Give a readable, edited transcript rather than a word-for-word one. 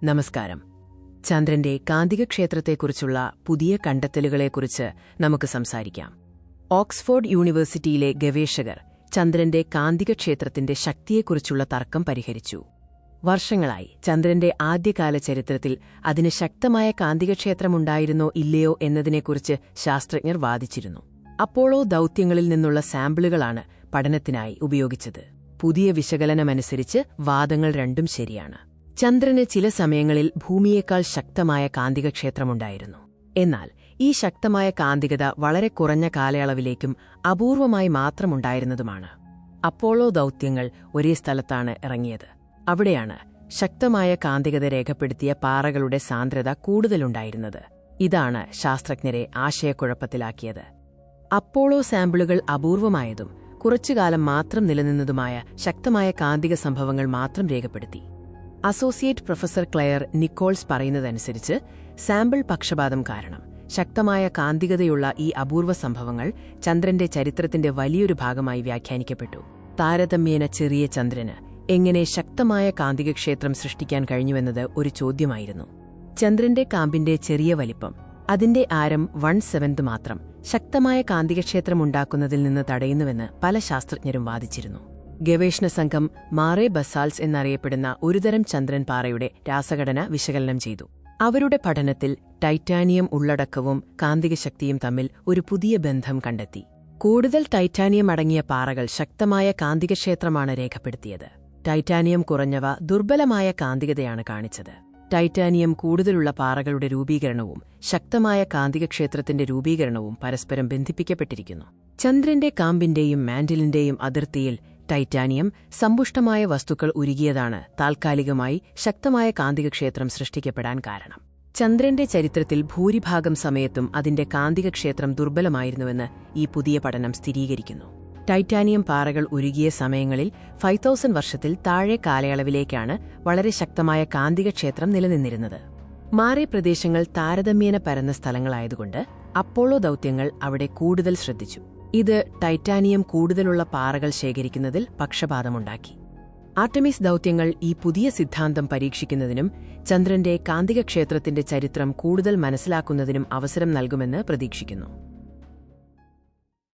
നമസ്കാരം. ചന്ദ്രന്റെ കാന്തികക്ഷേത്രത്തെക്കുറിച്ചുള്ള പുതിയ കണ്ടെത്തലുകളെക്കുറിച്ച് നമുക്ക് സംസാരിക്കാം. ഓക്സ്ഫോർഡ് യൂണിവേഴ്സിറ്റിയിലെ ഗവേഷകർ ചന്ദ്രന്റെ കാന്തികക്ഷേത്രത്തിന്റെ ശക്തിയെക്കുറിച്ചുള്ള തർക്കം പരിഹരിച്ചു. വർഷങ്ങളായി ചന്ദ്രന്റെ ആദ്യകാല ചരിത്രത്തിൽ അതിന് ശക്തമായ കാന്തികക്ഷേത്രമുണ്ടായിരുന്നോ ഇല്ലയോ എന്നതിനെക്കുറിച്ച് ശാസ്ത്രജ്ഞർ വാദിച്ചിരുന്നു. അപ്പോളോ ദൗത്യങ്ങളിൽ നിന്നുള്ള സാമ്പിളുകളാണ് പഠനത്തിനായി ഉപയോഗിച്ചത്. പുതിയ വിശകലനമനുസരിച്ച് വാദങ്ങൾ രണ്ടും ശരിയാണ്. ചന്ദ്രന് ചില സമയങ്ങളിൽ ഭൂമിയേക്കാൾ ശക്തമായ കാന്തികക്ഷേത്രമുണ്ടായിരുന്നു. എന്നാൽ ഈ ശക്തമായ കാന്തികത വളരെ കുറഞ്ഞ കാലയളവിലേക്കും അപൂർവമായി മാത്രമുണ്ടായിരുന്നതുമാണ്. അപ്പോളോ ദൗത്യങ്ങൾ ഒരേ സ്ഥലത്താണ് ഇറങ്ങിയത്. അവിടെയാണ് ശക്തമായ കാന്തികത രേഖപ്പെടുത്തിയ പാറകളുടെ സാന്ദ്രത കൂടുതലുണ്ടായിരുന്നത്. ഇതാണ് ശാസ്ത്രജ്ഞരെ ആശയക്കുഴപ്പത്തിലാക്കിയത്. അപ്പോളോ സാമ്പിളുകൾ അപൂർവമായതും കുറച്ചുകാലം മാത്രം നിലനിന്നതുമായ ശക്തമായ കാന്തിക സംഭവങ്ങൾ മാത്രം രേഖപ്പെടുത്തി. അസോസിയേറ്റ് പ്രൊഫസർ ക്ലെയർ നിക്കോൾസ് പറയുന്നതനുസരിച്ച് സാമ്പിൾ പക്ഷപാതം കാരണം ശക്തമായ കാന്തികതയുള്ള ഈ അപൂർവ സംഭവങ്ങൾ ചന്ദ്രന്റെ ചരിത്രത്തിന്റെ വലിയൊരു ഭാഗമായി വ്യാഖ്യാനിക്കപ്പെട്ടു. താരതമ്യേന ചെറിയ ചന്ദ്രന് എങ്ങനെ ശക്തമായ കാന്തികക്ഷേത്രം സൃഷ്ടിക്കാൻ കഴിഞ്ഞുവെന്നത് ഒരു ചോദ്യമായിരുന്നു. ചന്ദ്രന്റെ കാമ്പിന്റെ ചെറിയ വലിപ്പം, അതിന്റെ ആരം 1/7 മാത്രം ശക്തമായ കാന്തികക്ഷേത്രമുണ്ടാക്കുന്നതിൽ നിന്ന് തടയുന്നുവെന്ന് പല ശാസ്ത്രജ്ഞരും വാദിച്ചിരുന്നു. ഗവേഷണ സംഘം മാറേ ബസാൾട്സ് എന്നറിയപ്പെടുന്ന ഒരുതരം ചന്ദ്രൻ പാറയുടെ രാസഘടന വിശകലനം ചെയ്തു. അവരുടെ പഠനത്തിൽ ടൈറ്റാനിയം ഉള്ളടക്കവും കാന്തികശക്തിയും തമ്മിൽ ഒരു പുതിയ ബന്ധം കണ്ടെത്തി. കൂടുതൽ ടൈറ്റാനിയം അടങ്ങിയ പാറകൾ ശക്തമായ കാന്തികക്ഷേത്രമാണ് രേഖപ്പെടുത്തിയത്. ടൈറ്റാനിയം കുറഞ്ഞവ ദുർബലമായ കാന്തികതയാണ് കാണിച്ചത്. ടൈറ്റാനിയം കൂടുതലുള്ള പാറകളുടെ രൂപീകരണവും ശക്തമായ കാന്തികക്ഷേത്രത്തിന്റെ രൂപീകരണവും പരസ്പരം ബന്ധിപ്പിക്കപ്പെട്ടിരിക്കുന്നു. ചന്ദ്രന്റെ കാമ്പിന്റെയും മാന്റിലിന്റെയും അതിർത്തിയിൽ ടൈറ്റാനിയം സമ്പുഷ്ടമായ വസ്തുക്കൾ ഉരുകിയതാണ് താൽക്കാലികമായി ശക്തമായ കാന്തികക്ഷേത്രം സൃഷ്ടിക്കപ്പെടാൻ കാരണം. ചന്ദ്രന്റെ ചരിത്രത്തിൽ ഭൂരിഭാഗം സമയത്തും അതിന്റെ കാന്തികക്ഷേത്രം ദുർബലമായിരുന്നുവെന്ന് ഈ പുതിയ പഠനം സ്ഥിരീകരിക്കുന്നു. ടൈറ്റാനിയം പാറകൾ ഉരുകിയ സമയങ്ങളിൽ 5000 വർഷത്തിൽ താഴെ കാലയളവിലേക്കാണ് വളരെ ശക്തമായ കാന്തികക്ഷേത്രം നിലനിന്നിരുന്നത്. മാറേ പ്രദേശങ്ങൾ താരതമ്യേന പരന്ന സ്ഥലങ്ങളായതുകൊണ്ട് അപ്പോളോ ദൗത്യങ്ങൾ അവിടെ കൂടുതൽ ശ്രദ്ധിച്ചു. ഇത് ടൈറ്റാനിയം കൂടുതലുള്ള പാറകൾ ശേഖരിക്കുന്നതിൽ പക്ഷപാതമുണ്ടാക്കി. ആർടെമിസ് ദൗത്യങ്ങൾ ഈ പുതിയ സിദ്ധാന്തം പരീക്ഷിക്കുന്നതിനും ചന്ദ്രന്റെ കാന്തികക്ഷേത്രത്തിന്റെ ചരിത്രം കൂടുതൽ മനസ്സിലാക്കുന്നതിനും അവസരം നൽകുമെന്ന് പ്രതീക്ഷിക്കുന്നു.